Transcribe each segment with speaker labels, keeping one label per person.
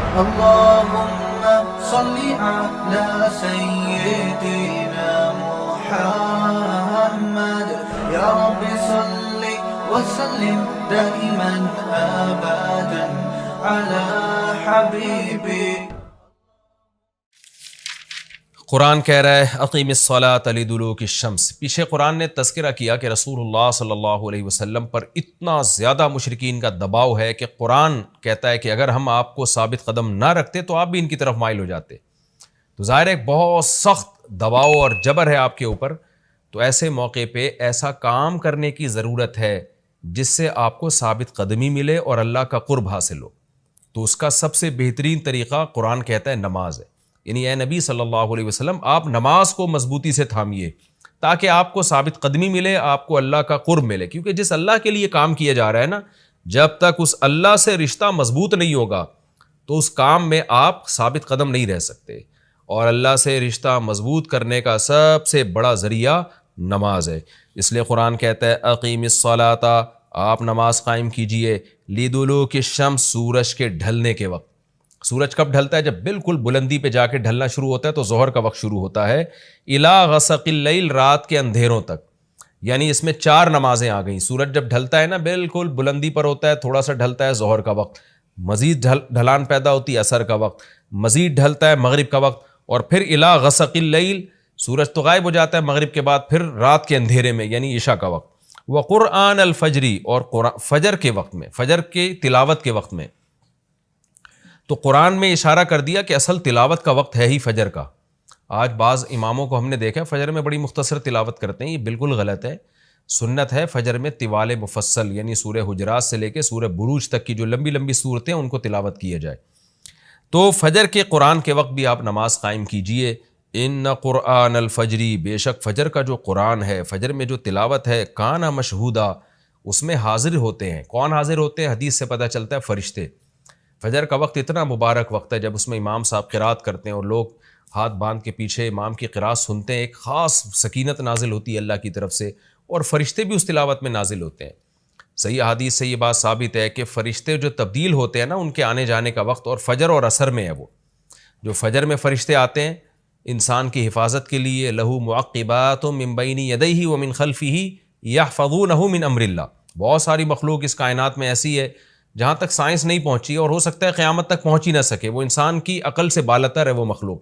Speaker 1: اللهم صل على سيدنا محمد يا رب صل وسلم دائما أبدا على حبيبي.
Speaker 2: قرآن کہہ رہا ہے اقیم الصلاۃ لدلوک الشمس. پیچھے قرآن نے تذکرہ کیا کہ رسول اللہ صلی اللہ علیہ وسلم پر اتنا زیادہ مشرکین کا دباؤ ہے کہ قرآن کہتا ہے کہ اگر ہم آپ کو ثابت قدم نہ رکھتے تو آپ بھی ان کی طرف مائل ہو جاتے. تو ظاہر ہے بہت سخت دباؤ اور جبر ہے آپ کے اوپر. تو ایسے موقع پہ ایسا کام کرنے کی ضرورت ہے جس سے آپ کو ثابت قدمی ملے اور اللہ کا قرب حاصل ہو. تو اس کا سب سے بہترین طریقہ قرآن کہتا ہے نماز ہے. یعنی اے نبی صلی اللہ علیہ وسلم آپ نماز کو مضبوطی سے تھامیے تاکہ آپ کو ثابت قدمی ملے, آپ کو اللہ کا قرب ملے. کیونکہ جس اللہ کے لیے کام کیا جا رہا ہے نا, جب تک اس اللہ سے رشتہ مضبوط نہیں ہوگا تو اس کام میں آپ ثابت قدم نہیں رہ سکتے. اور اللہ سے رشتہ مضبوط کرنے کا سب سے بڑا ذریعہ نماز ہے. اس لیے قرآن کہتا ہے اقیم الصلاۃ, آپ نماز قائم کیجئے, لدلوک الشمس, سورج کے ڈھلنے کے وقت. سورج کب ڈھلتا ہے؟ جب بالکل بلندی پہ جا کے ڈھلنا شروع ہوتا ہے تو ظہر کا وقت شروع ہوتا ہے. الی غسق اللیل, رات کے اندھیروں تک. یعنی اس میں 4 نمازیں آ گئیں. سورج جب ڈھلتا ہے نا بالکل بلندی پر ہوتا ہے, تھوڑا سا ڈھلتا ہے ظہر کا وقت, مزید ڈھلان پیدا ہوتی ہے عصر کا وقت, مزید ڈھلتا ہے مغرب کا وقت, اور پھر الی غسق اللیل, سورج تو غائب ہو جاتا ہے مغرب کے بعد, پھر رات کے اندھیرے میں یعنی عشاء کا وقت. وقرآن الفجر, اور فجر کے وقت میں, فجر کے تلاوت کے وقت میں. تو قرآن میں اشارہ کر دیا کہ اصل تلاوت کا وقت ہے ہی فجر کا. آج بعض اماموں کو ہم نے دیکھا فجر میں بڑی مختصر تلاوت کرتے ہیں, یہ بالکل غلط ہے. سنت ہے فجر میں طوال مفصل یعنی سورہ حجرات سے لے کے سورہ بروج تک کی جو لمبی لمبی صورتیں ان کو تلاوت کیا جائے. تو فجر کے قرآن کے وقت بھی آپ نماز قائم کیجئے. ان قرآن الفجری, بے شک فجر کا جو قرآن ہے, فجر میں جو تلاوت ہے, کان مشہودا, اس میں حاضر ہوتے ہیں. کون حاضر ہوتے ہیں؟ حدیث سے پتہ چلتا ہے فرشتے. فجر کا وقت اتنا مبارک وقت ہے جب اس میں امام صاحب قرات کرتے ہیں اور لوگ ہاتھ باندھ کے پیچھے امام کی قرات سنتے ہیں. ایک خاص سکینت نازل ہوتی ہے اللہ کی طرف سے, اور فرشتے بھی اس تلاوت میں نازل ہوتے ہیں. صحیح احادیث سے یہ بات ثابت ہے کہ فرشتے جو تبدیل ہوتے ہیں نا ان کے آنے جانے کا وقت, اور فجر اور عصر میں ہے. وہ جو فجر میں فرشتے آتے ہیں انسان کی حفاظت کے لیے, لہو معقبات من بین یدیہ ومن خلفہ یحفظونہ من امر اللہ. بہت ساری مخلوق اس کائنات میں ایسی ہے جہاں تک سائنس نہیں پہنچی, اور ہو سکتا ہے قیامت تک پہنچ ہی نہ سکے. وہ انسان کی عقل سے بالاتر ہے وہ مخلوق,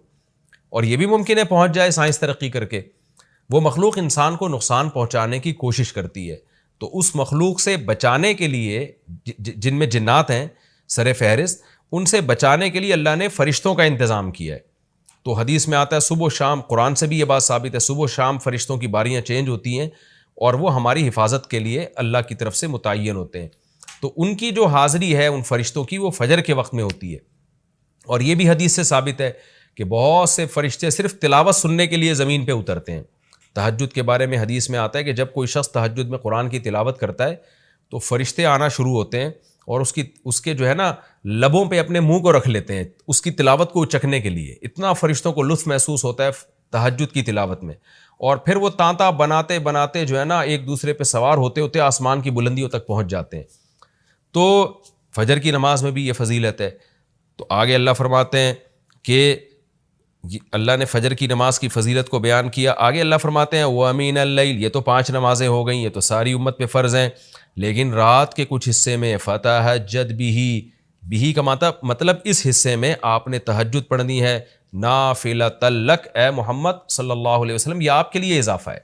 Speaker 2: اور یہ بھی ممکن ہے پہنچ جائے سائنس ترقی کر کے. وہ مخلوق انسان کو نقصان پہنچانے کی کوشش کرتی ہے. تو اس مخلوق سے بچانے کے لیے جن میں جنات ہیں سر فہرست, ان سے بچانے کے لیے اللہ نے فرشتوں کا انتظام کیا ہے. تو حدیث میں آتا ہے صبح و شام, قرآن سے بھی یہ بات ثابت ہے, صبح و شام فرشتوں کی باریاں چینج ہوتی ہیں اور وہ ہماری حفاظت کے لیے اللہ کی طرف سے متعین ہوتے ہیں. تو ان کی جو حاضری ہے ان فرشتوں کی وہ فجر کے وقت میں ہوتی ہے. اور یہ بھی حدیث سے ثابت ہے کہ بہت سے فرشتے صرف تلاوت سننے کے لیے زمین پہ اترتے ہیں. تہجد کے بارے میں حدیث میں آتا ہے کہ جب کوئی شخص تہجد میں قرآن کی تلاوت کرتا ہے تو فرشتے آنا شروع ہوتے ہیں اور اس کے جو ہے نا لبوں پہ اپنے منہ کو رکھ لیتے ہیں اس کی تلاوت کو چکھنے کے لیے. اتنا فرشتوں کو لطف محسوس ہوتا ہے تہجد کی تلاوت میں. اور پھر وہ تانتا بناتے بناتے جو ہے نا ایک دوسرے پہ سوار ہوتے ہوتے آسمان کی بلندیوں تک پہنچ جاتے ہیں. تو فجر کی نماز میں بھی یہ فضیلت ہے. تو آگے اللہ فرماتے ہیں کہ اللہ نے فجر کی نماز کی فضیلت کو بیان کیا. آگے اللہ فرماتے ہیں وَمِنَ اللَّيْلِ, یہ تو 5 نمازیں ہو گئیں, یہ تو ساری امت پہ فرض ہیں, لیکن رات کے کچھ حصے میں فَتَہَجَّدْ بِهِ کا مطلب اس حصے میں آپ نے تہجد پڑھنی ہے, نافلۃ لک, اے محمد صلی اللہ علیہ وسلم یہ آپ کے لیے اضافہ ہے.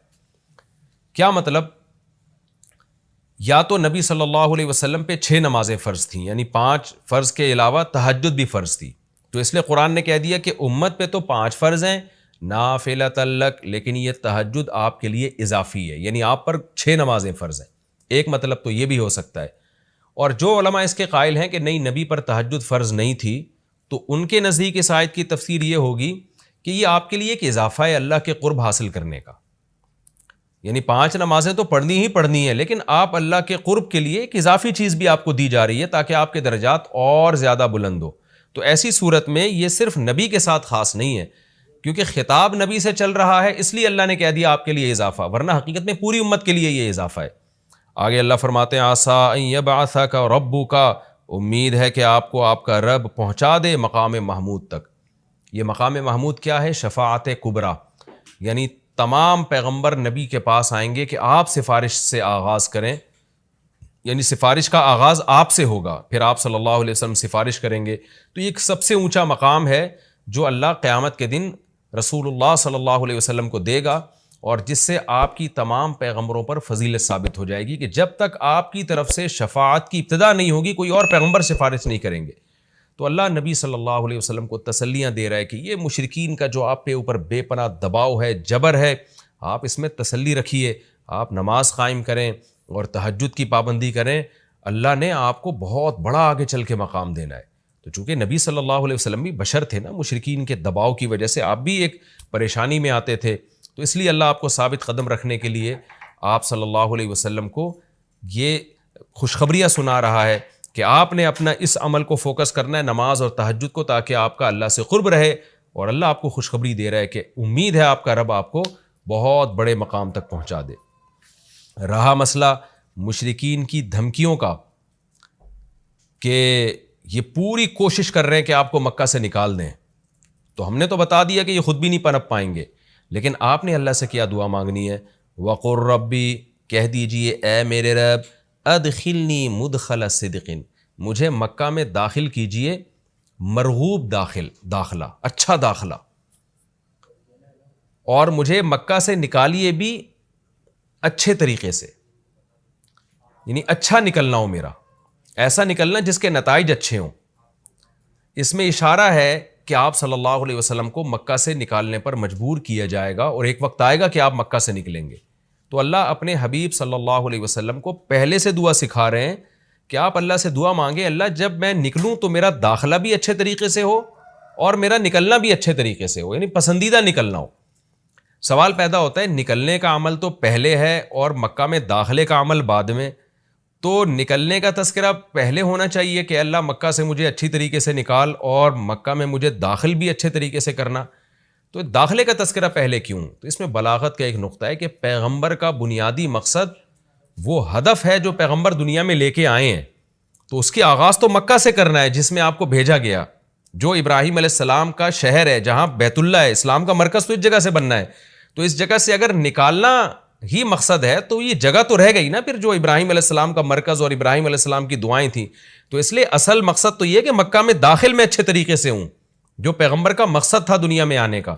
Speaker 2: کیا مطلب؟ یا تو نبی صلی اللہ علیہ وسلم پہ 6 نمازیں فرض تھیں, یعنی 5 فرض کے علاوہ تہجد بھی فرض تھی. تو اس لیے قرآن نے کہہ دیا کہ امت پہ تو 5 فرض ہیں نافلۃ لک, لیکن یہ تہجد آپ کے لیے اضافی ہے, یعنی آپ پر 6 نمازیں فرض ہیں. ایک مطلب تو یہ بھی ہو سکتا ہے. اور جو علماء اس کے قائل ہیں کہ نہیں نبی پر تہجد فرض نہیں تھی, تو ان کے نزدیک اس آیت کی تفسیر یہ ہوگی کہ یہ آپ کے لیے ایک اضافہ ہے اللہ کے قرب حاصل کرنے کا. یعنی 5 نمازیں تو پڑھنی ہی پڑھنی ہے, لیکن آپ اللہ کے قرب کے لیے ایک اضافی چیز بھی آپ کو دی جا رہی ہے تاکہ آپ کے درجات اور زیادہ بلند ہو. تو ایسی صورت میں یہ صرف نبی کے ساتھ خاص نہیں ہے, کیونکہ خطاب نبی سے چل رہا ہے اس لیے اللہ نے کہہ دیا آپ کے لیے اضافہ, ورنہ حقیقت میں پوری امت کے لیے یہ اضافہ ہے. آگے اللہ فرماتے ہیں عسیٰ ان یبعثک ربک, امید ہے کہ آپ کو آپ کا رب پہنچا دے مقام محمود تک۔ یہ مقام محمود کیا ہے؟ شفاعت کبریٰ، یعنی تمام پیغمبر نبی کے پاس آئیں گے کہ آپ سفارش سے آغاز کریں، یعنی سفارش کا آغاز آپ سے ہوگا، پھر آپ صلی اللہ علیہ وسلم سفارش کریں گے۔ تو یہ ایک سب سے اونچا مقام ہے جو اللہ قیامت کے دن رسول اللہ صلی اللہ علیہ وسلم کو دے گا، اور جس سے آپ کی تمام پیغمبروں پر فضیلت ثابت ہو جائے گی کہ جب تک آپ کی طرف سے شفاعت کی ابتدا نہیں ہوگی کوئی اور پیغمبر سفارش نہیں کریں گے۔ تو اللہ نبی صلی اللہ علیہ وسلم کو تسلیاں دے رہا ہے کہ یہ مشرکین کا جو آپ پہ اوپر بے پناہ دباؤ ہے، جبر ہے، آپ اس میں تسلی رکھیے، آپ نماز قائم کریں اور تہجد کی پابندی کریں، اللہ نے آپ کو بہت بڑا آگے چل کے مقام دینا ہے۔ تو چونکہ نبی صلی اللہ علیہ وسلم بھی بشر تھے نا، مشرکین کے دباؤ کی وجہ سے آپ بھی ایک پریشانی میں آتے تھے، تو اس لیے اللہ آپ کو ثابت قدم رکھنے کے لیے آپ صلی اللہ علیہ وسلم کو یہ خوشخبریاں سنا رہا ہے کہ آپ نے اپنا اس عمل کو فوکس کرنا ہے، نماز اور تہجد کو، تاکہ آپ کا اللہ سے قرب رہے، اور اللہ آپ کو خوشخبری دے رہا ہے کہ امید ہے آپ کا رب آپ کو بہت بڑے مقام تک پہنچا دے۔ رہا مسئلہ مشرکین کی دھمکیوں کا کہ یہ پوری کوشش کر رہے ہیں کہ آپ کو مکہ سے نکال دیں، تو ہم نے تو بتا دیا کہ یہ خود بھی نہیں پنپ پائیں گے، لیکن آپ نے اللہ سے کیا دعا مانگنی ہے؟ وَقُلْ رَبِّ، کہہ دیجئے اے میرے رب، ادخلنی مدخل صدق، مجھے مکہ میں داخل کیجئے مرغوب داخلہ، اچھا داخلہ، اور مجھے مکہ سے نکالیے بھی اچھے طریقے سے، یعنی اچھا نکلنا ہو میرا، ایسا نکلنا جس کے نتائج اچھے ہوں۔ اس میں اشارہ ہے کہ آپ صلی اللہ علیہ وسلم کو مکہ سے نکالنے پر مجبور کیا جائے گا، اور ایک وقت آئے گا کہ آپ مکہ سے نکلیں گے۔ تو اللہ اپنے حبیب صلی اللہ علیہ وسلم کو پہلے سے دعا سکھا رہے ہیں کہ آپ اللہ سے دعا مانگیں، اللہ جب میں نکلوں تو میرا داخلہ بھی اچھے طریقے سے ہو اور میرا نکلنا بھی اچھے طریقے سے ہو، یعنی پسندیدہ نکلنا ہو۔ سوال پیدا ہوتا ہے نکلنے کا عمل تو پہلے ہے اور مکہ میں داخلے کا عمل بعد میں، تو نکلنے کا تذکرہ پہلے ہونا چاہیے کہ اللہ مکہ سے مجھے اچھی طریقے سے نکال، اور مکہ میں مجھے داخل بھی اچھے طریقے سے کرنا، تو داخلے کا تذکرہ پہلے کیوں؟ تو اس میں بلاغت کا ایک نقطہ ہے کہ پیغمبر کا بنیادی مقصد وہ ہدف ہے جو پیغمبر دنیا میں لے کے آئے ہیں، تو اس کی آغاز تو مکہ سے کرنا ہے جس میں آپ کو بھیجا گیا، جو ابراہیم علیہ السلام کا شہر ہے، جہاں بیت اللہ ہے، اسلام کا مرکز تو اس جگہ سے بننا ہے۔ تو اس جگہ سے اگر نکالنا ہی مقصد ہے تو یہ جگہ تو رہ گئی نا پھر جو ابراہیم علیہ السلام کا مرکز اور ابراہیم علیہ السلام کی دعائیں تھیں، تو اس لیے اصل مقصد تو یہ کہ مکہ میں داخل میں اچھے طریقے سے ہوں، جو پیغمبر کا مقصد تھا دنیا میں آنے کا،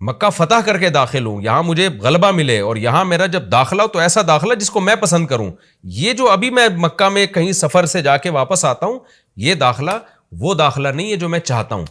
Speaker 2: مکہ فتح کر کے داخل ہوں، یہاں مجھے غلبہ ملے، اور یہاں میرا جب داخلہ ہو تو ایسا داخلہ جس کو میں پسند کروں۔ یہ جو ابھی میں مکہ میں کہیں سفر سے جا کے واپس آتا ہوں، یہ داخلہ وہ داخلہ نہیں ہے جو میں چاہتا ہوں۔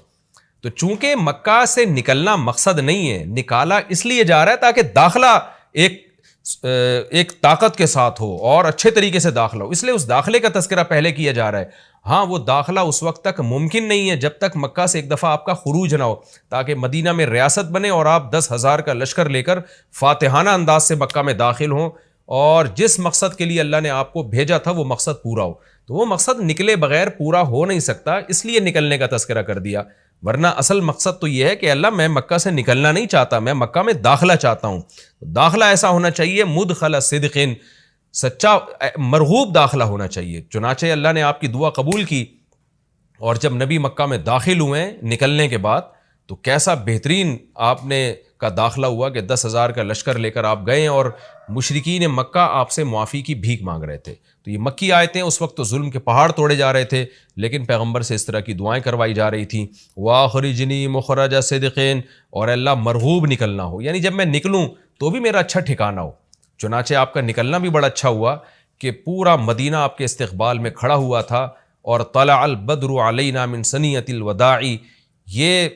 Speaker 2: تو چونکہ مکہ سے نکلنا مقصد نہیں ہے، نکالا اس لیے جا رہا ہے تاکہ داخلہ ایک طاقت کے ساتھ ہو اور اچھے طریقے سے داخلہ ہو، اس لیے اس داخلے کا تذکرہ پہلے کیا جا رہا ہے۔ ہاں وہ داخلہ اس وقت تک ممکن نہیں ہے جب تک مکہ سے ایک دفعہ آپ کا خروج نہ ہو، تاکہ مدینہ میں ریاست بنے اور آپ 10,000 کا لشکر لے کر فاتحانہ انداز سے مکہ میں داخل ہوں، اور جس مقصد کے لیے اللہ نے آپ کو بھیجا تھا وہ مقصد پورا ہو۔ تو وہ مقصد نکلے بغیر پورا ہو نہیں سکتا، اس لیے نکلنے کا تذکرہ کر دیا، ورنہ اصل مقصد تو یہ ہے کہ اللہ میں مکہ سے نکلنا نہیں چاہتا، میں مکہ میں داخلہ چاہتا ہوں۔ داخلہ ایسا ہونا چاہیے مدخل صدق، سچا مرغوب داخلہ ہونا چاہیے۔ چنانچہ اللہ نے آپ کی دعا قبول کی، اور جب نبی مکہ میں داخل ہوئے نکلنے کے بعد تو کیسا بہترین آپ نے کا داخلہ ہوا کہ 10,000 کا لشکر لے کر آپ گئے، اور مشرکین مکہ آپ سے معافی کی بھیک مانگ رہے تھے۔ تو یہ مکی آیتیں اس وقت تو ظلم کے پہاڑ توڑے جا رہے تھے، لیکن پیغمبر سے اس طرح کی دعائیں کروائی جا رہی تھیں، وَأَخْرِجْنِي مُخْرَجَ صِدْقٍ، اور اللہ مرغوب نکلنا ہو، یعنی جب میں نکلوں تو بھی میرا اچھا ٹھکانہ ہو۔ چنانچہ آپ کا نکلنا بھی بڑا اچھا ہوا کہ پورا مدینہ آپ کے استقبال میں کھڑا ہوا تھا، اور طلع البدر علینا من ثنیۃ الوداع، یہ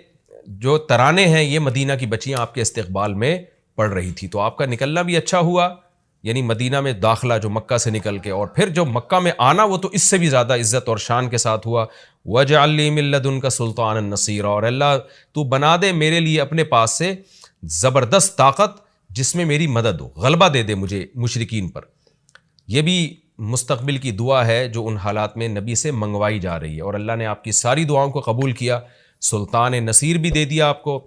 Speaker 2: جو ترانے ہیں یہ مدینہ کی بچیاں آپ کے استقبال میں پڑھ رہی تھی۔ تو آپ کا نکلنا بھی اچھا ہوا، یعنی مدینہ میں داخلہ جو مکہ سے نکل کے، اور پھر جو مکہ میں آنا وہ تو اس سے بھی زیادہ عزت اور شان کے ساتھ ہوا۔ وَاجْعَلْ لِي مِن لَّدُنْكَ سُلْطَانًا نَصِيرًا، اور اللہ تو بنا دے میرے لیے اپنے پاس سے زبردست طاقت جس میں میری مدد ہو، غلبہ دے دے مجھے مشرکین پر۔ یہ بھی مستقبل کی دعا ہے جو ان حالات میں نبی سے منگوائی جا رہی ہے، اور اللہ نے آپ کی ساری دعاؤں کو قبول کیا، سلطان نصیر بھی دے دیا آپ کو،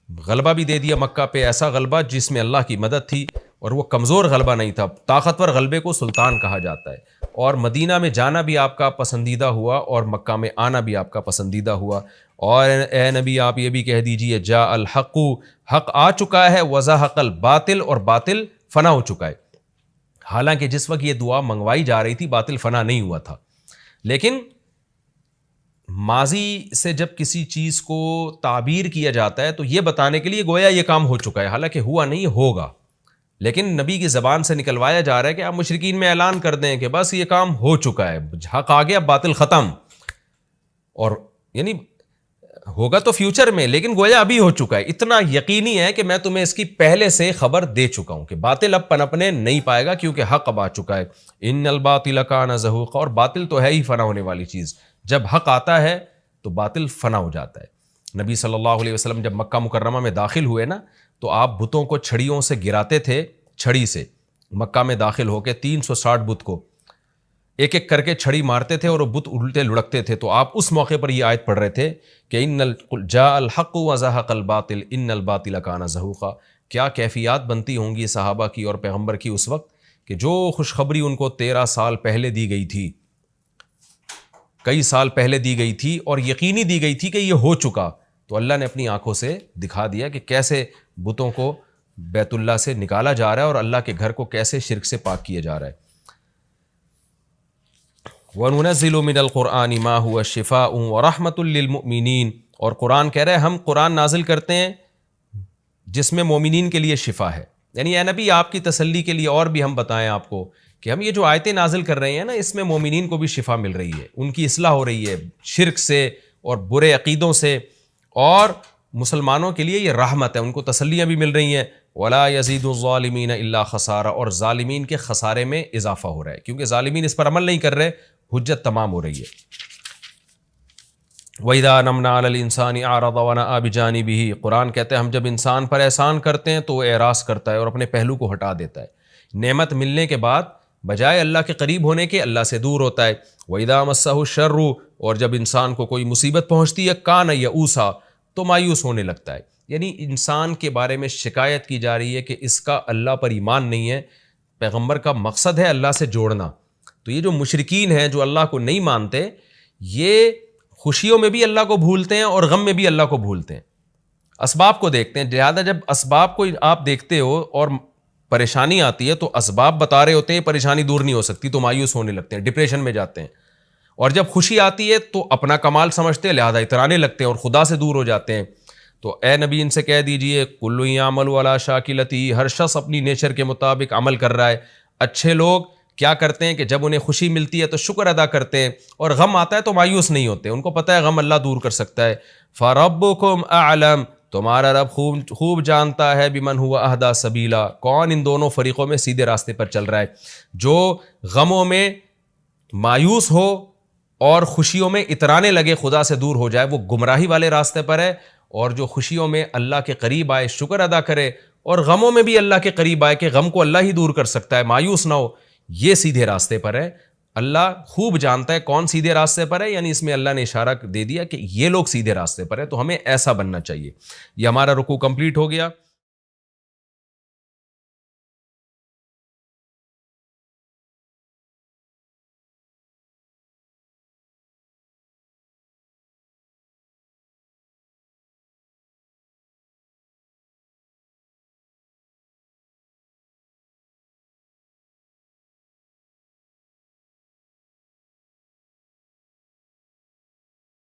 Speaker 2: غلبہ بھی دے دیا مکہ پہ، ایسا غلبہ جس میں اللہ کی مدد تھی۔ اور وہ کمزور غلبہ نہیں تھا. طاقتور غلبے کو سلطان کہا جاتا ہے. اور مدینہ میں جانا بھی آپ کا پسندیدہ ہوا اور مکہ میں آنا بھی آپ کا پسندیدہ ہوا. اور اے نبی آپ یہ بھی کہہ دیجئے جاء الحق، حق آ چکا ہے، وزہق الباطل، اور باطل فنا ہو چکا ہے. حالانکہ جس وقت یہ دعا منگوائی جا رہی تھی باطل فنا نہیں ہوا تھا. لیکن ماضی سے جب کسی چیز کو تعبیر کیا جاتا ہے تو یہ بتانے کے لیے گویا یہ کام ہو چکا ہے، حالانکہ ہوا نہیں، ہوگا. لیکن نبی کی زبان سے نکلوایا جا رہا ہے کہ آپ مشرکین میں اعلان کر دیں کہ بس یہ کام ہو چکا ہے، حق آ گیا، باطل ختم. اور یعنی ہوگا تو فیوچر میں، لیکن گویا ابھی ہو چکا ہے. اتنا یقینی ہے کہ میں تمہیں اس کی پہلے سے خبر دے چکا ہوں کہ باطل اب پنپنے نہیں پائے گا کیونکہ حق اب آ چکا ہے. ان الباطل کان زہوقا، اور باطل تو ہے ہی فنا ہونے والی چیز. جب حق آتا ہے تو باطل فنا ہو جاتا ہے. نبی صلی اللہ علیہ وسلم جب مکہ مکرمہ میں داخل ہوئے نا تو آپ بتوں کو چھڑیوں سے گراتے تھے، چھڑی سے مکہ میں داخل ہو کے 360 بت کو ایک ایک کر کے چھڑی مارتے تھے اور وہ بت الٹے لڑکتے تھے. تو آپ اس موقع پر یہ آیت پڑھ رہے تھے کہ جاء الحق وزہق الباطل ان الباطل کان زہوقا. کیا کیفیات بنتی ہوں گی صحابہ کی اور پیغمبر کی اس وقت کہ جو خوشخبری ان کو 13 سال پہلے دی گئی تھی، کئی سال پہلے دی گئی تھی اور یقینی دی گئی تھی کہ یہ ہو چکا، تو اللہ نے اپنی آنکھوں سے دکھا دیا کہ کیسے بتوں کو بیت اللہ سے نکالا جا رہا ہے اور اللہ کے گھر کو کیسے شرک سے پاک کیا جا رہا ہے. وَنُنَزِّلُ مِنَ الْقُرْآنِ مَا هُوَ شِفَاءٌ وَرَحْمَةٌ لِّلْمُؤْمِنِينَ، اور قرآن کہہ رہے ہیں ہم قرآن نازل کرتے ہیں جس میں مومنین کے لیے شفا ہے. یعنی اے نبی آپ کی تسلی کے لیے اور بھی ہم بتائیں آپ کو کہ ہم یہ جو آیتیں نازل کر رہے ہیں نا اس میں مومنین کو بھی شفا مل رہی ہے، ان کی اصلاح ہو رہی ہے شرک سے اور برے عقیدوں سے، اور مسلمانوں کے لیے یہ رحمت ہے، ان کو تسلیاں بھی مل رہی ہیں. وَلَا يَزِيدُ الظَّالِمِينَ إِلَّا خَسَارًا، اور ظالمین کے خسارے میں اضافہ ہو رہا ہے کیونکہ ظالمین اس پر عمل نہیں کر رہے، حجت تمام ہو رہی ہے. وَإِذَا أَنْعَمْنَا عَلَى الْإِنسَانِ أَعْرَضَ وَنَأَىٰ بِجَانِبِهِ، قرآن کہتے ہیں ہم جب انسان پر احسان کرتے ہیں تو وہ اعراض کرتا ہے اور اپنے پہلو کو ہٹا دیتا ہے. نعمت ملنے کے بعد بجائے اللہ کے قریب ہونے کے اللہ سے دور ہوتا ہے. وَإِذَا مَسَّهُ الشَّرُّ، اور جب انسان کو کوئی مصیبت پہنچتی ہے کان یئوسا، تو مایوس ہونے لگتا ہے. یعنی انسان کے بارے میں شکایت کی جا رہی ہے کہ اس کا اللہ پر ایمان نہیں ہے. پیغمبر کا مقصد ہے اللہ سے جوڑنا. تو یہ جو مشرکین ہیں جو اللہ کو نہیں مانتے، یہ خوشیوں میں بھی اللہ کو بھولتے ہیں اور غم میں بھی اللہ کو بھولتے ہیں، اسباب کو دیکھتے ہیں. لہٰذا جب اسباب کو آپ دیکھتے ہو اور پریشانی آتی ہے تو اسباب بتا رہے ہوتے ہیں پریشانی دور نہیں ہو سکتی، تو مایوس ہونے لگتے ہیں، ڈپریشن میں جاتے ہیں. اور جب خوشی آتی ہے تو اپنا کمال سمجھتے ہیں، لہٰذا اترانے لگتے ہیں اور خدا سے دور ہو جاتے ہیں. تو اے نبی ان سے کہہ دیجئے کل یعمل علی شاکلتی، ہر شخص اپنی نیچر کے مطابق عمل کر رہا ہے. اچھے لوگ کیا کرتے ہیں کہ جب انہیں خوشی ملتی ہے تو شکر ادا کرتے ہیں، اور غم آتا ہے تو مایوس نہیں ہوتے، ان کو پتہ ہے غم اللہ دور کر سکتا ہے. فَرَبُّكُمْ أَعْلَمُ، تمہارا رب خوب جانتا ہے بِمَنْ هُوَ أَهْدَىٰ سَبِيلًا، کون ان دونوں فریقوں میں سیدھے راستے پر چل رہا ہے. جو غموں میں مایوس ہو اور خوشیوں میں اترانے لگے، خدا سے دور ہو جائے، وہ گمراہی والے راستے پر ہے. اور جو خوشیوں میں اللہ کے قریب آئے، شکر ادا کرے، اور غموں میں بھی اللہ کے قریب آئے کہ غم کو اللہ ہی دور کر سکتا ہے، مایوس نہ ہو، یہ سیدھے راستے پر ہے. اللہ خوب جانتا ہے کون سیدھے راستے پر ہے، یعنی اس میں اللہ نے اشارہ دے دیا کہ یہ لوگ سیدھے راستے پر ہے، تو ہمیں ایسا بننا چاہیے. یہ ہمارا رکوع کمپلیٹ ہو گیا.